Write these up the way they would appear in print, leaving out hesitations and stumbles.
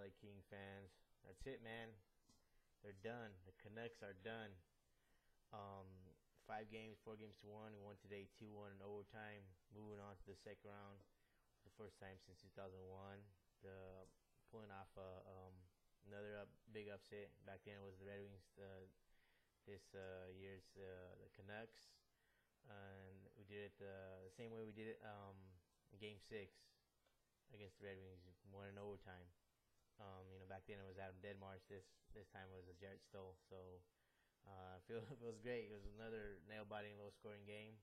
LA King fans. That's it, man. They're done. The Canucks are done. 5 games, 4 games to one. We won today 2-1 in overtime. Moving on to the second round, the first time since 2001. Pulling off another big upset. Back then it was the Red Wings. This year's the Canucks, and we did it the same way we did it in Game 6 against the Red Wings. Won in overtime. Back then it was Adam Deadmarsh. This time it was a Jared Stoll. So it was great. It was another nail-biting, low-scoring game.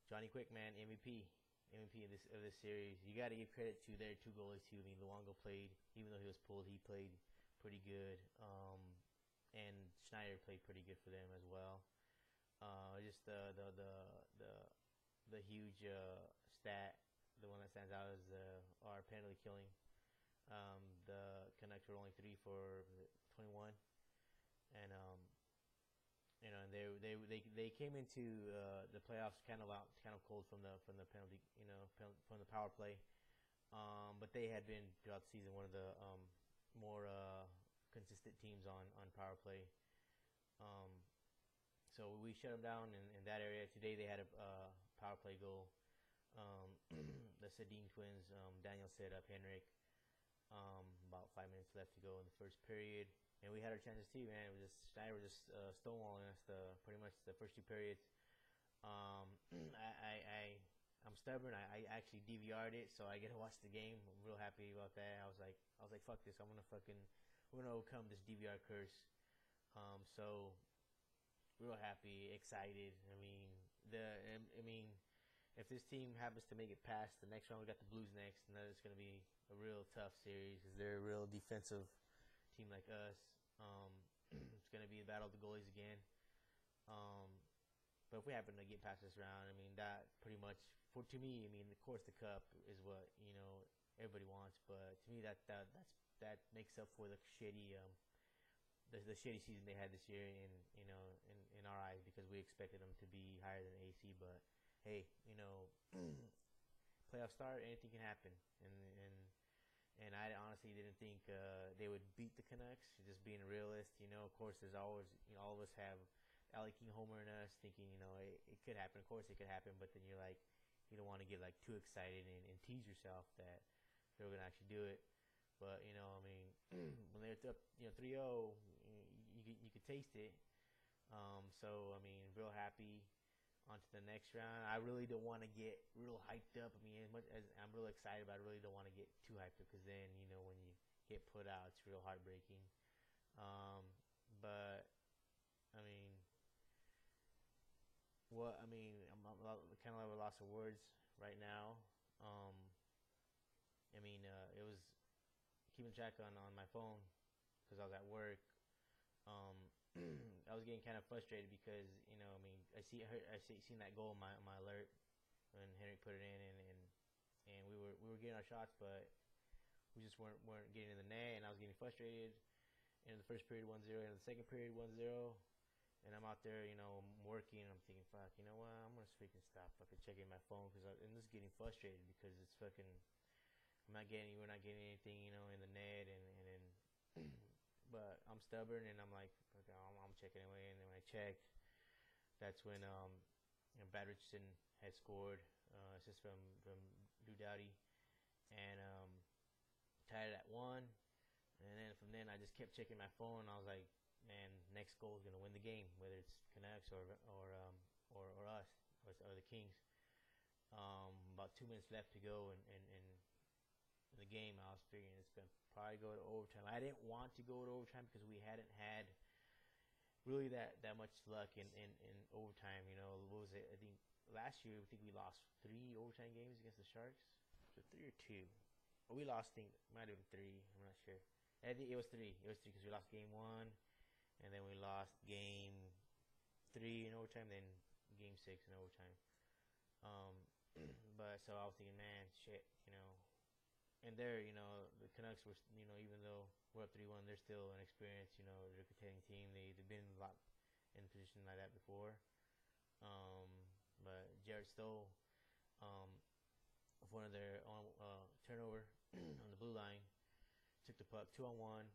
Johnny Quick, man, MVP of this series. You got to give credit to their 2 goalies too. Luongo played, even though he was pulled, he played pretty good. And Schneider played pretty good for them as well. Just the huge stat, the one that stands out is our penalty killing. The Canucks were only 3 for 21, and they came into the playoffs kind of cold from the penalty, from the power play. But they had been throughout the season one of the more consistent teams on power play. So we shut them down in that area. Today they had a power play goal. The Sedin twins, Daniel set up Henrik. About 5 minutes left to go in the first period, and we had our chances too, man. Schneider was just stonewalling us pretty much the first 2 periods. I'm stubborn. I actually DVR'd it, so I get to watch the game. I'm real happy about that. I was like, fuck this. We're gonna overcome this DVR curse. So real happy, excited. If this team happens to make it past the next round, we got the Blues next, and that is going to be a real tough series because they're a real defensive team like us. It's going to be a battle of the goalies again. But if we happen to get past this round, that pretty much, to me, of course the cup is what everybody wants, but to me that makes up for the shitty the shitty season they had this year in our eyes, because we expected them to be higher than AC. But hey, playoff start, anything can happen, and I honestly didn't think they would beat the Canucks. Just being a realist, of course, there's always, all of us have LA King homer in us, thinking it could happen. Of course, it could happen, but then you're like, you don't want to get too excited and tease yourself that they're gonna actually do it. But when they're up 3-0, you could taste it. So real happy. On to the next round. I really don't want to get real hyped up. As much as I'm real excited, but I really don't want to get too hyped up, because then when you get put out, it's real heartbreaking. But I'm kind of like a loss of words right now. It was keeping track on my phone because I was at work. I was getting kind of frustrated because I seen that goal in my alert when Henrik put it in, and we were getting our shots, but we just weren't getting in the net, and I was getting frustrated. In the first period 1-0, in the second period 1-0, and I'm out there working, and I'm thinking, fuck, you know what, I'm gonna freaking stop fucking checking my phone, because I'm just getting frustrated because it's fucking, we're not getting anything in the net, and but I'm stubborn, and I'm like, okay, I'm checking away. And then when I checked, that's when Brad Richardson had scored, assist from Drew Doughty, and tied it at 1. And then from then, I just kept checking my phone, and I was like, man, next goal is gonna win the game, whether it's Canucks or us or the Kings. About 2 minutes left to go, and in the game, I was figuring it's gonna probably go to overtime. I didn't want to go to overtime because we hadn't had really that much luck in overtime. What was it? I think last year we lost 3 overtime games against the Sharks. So 3 or 2. Or we lost, might have been 3. I'm not sure. I think it was 3. It was 3 because we lost game 1, and then we lost game 3 in overtime, then game 6 in overtime. But so I was thinking, man, shit, And there, the Canucks were, even though we're up 3-1, they're still an experienced, they're a contending team. They've been a lot in a position like that before. But Jared Stoll, one of their turnover on the blue line. Took the puck 2-on-1.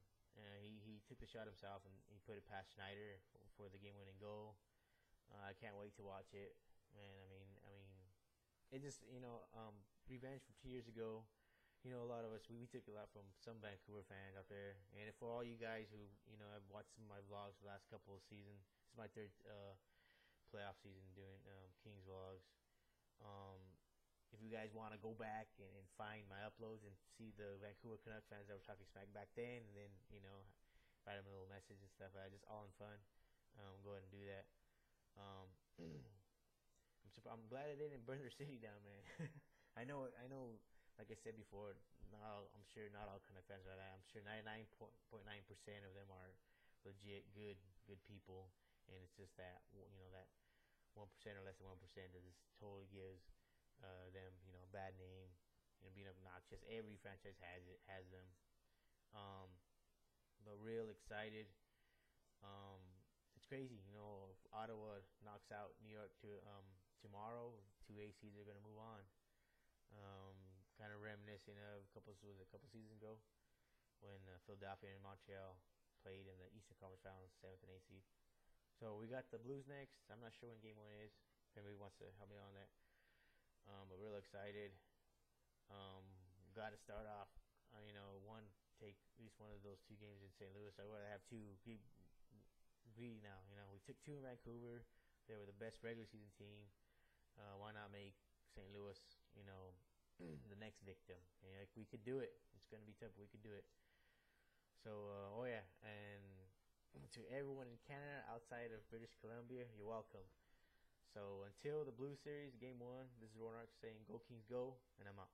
He took the shot himself and he put it past Schneider for the game-winning goal. I can't wait to watch it, man. It just revenge from 2 years ago. A lot of us we took a lot from some Vancouver fans out there, and for all you guys who have watched some of my vlogs the last couple of seasons, it's my third playoff season doing Kings vlogs. If you guys want to go back and find my uploads and see the Vancouver Canucks fans that were talking smack back then, and then write them a little message and stuff, just all in fun. Go ahead and do that. I'm glad they didn't burn their city down, man. I know. Like I said before, I'm sure not all Canuck fans are that. I'm sure 99.9% of them are legit good people, and it's just that that 1% or less than 1% that just totally gives them a bad name and being obnoxious. Every franchise has them. But real excited. It's crazy, if Ottawa knocks out New York tomorrow, 2 ACs are gonna move on. Kind of reminiscing of a couple seasons ago when Philadelphia and Montreal played in the Eastern Conference Finals, 7th and 8th seed. So we got the Blues next. I'm not sure when game 1 is. If anybody wants to help me on that. But real excited. Got to start off, take at least one of those 2 games in St. Louis. I would have 2. Greedy now. We took 2 in Vancouver. They were the best regular season team. Why not make St. Louis, the next victim? We could do it. It's going to be tough, but we could do it. So, and to everyone in Canada outside of British Columbia, you're welcome. So until the Blue Series, game 1, this is Ronark saying, "Go Kings, go," and I'm out.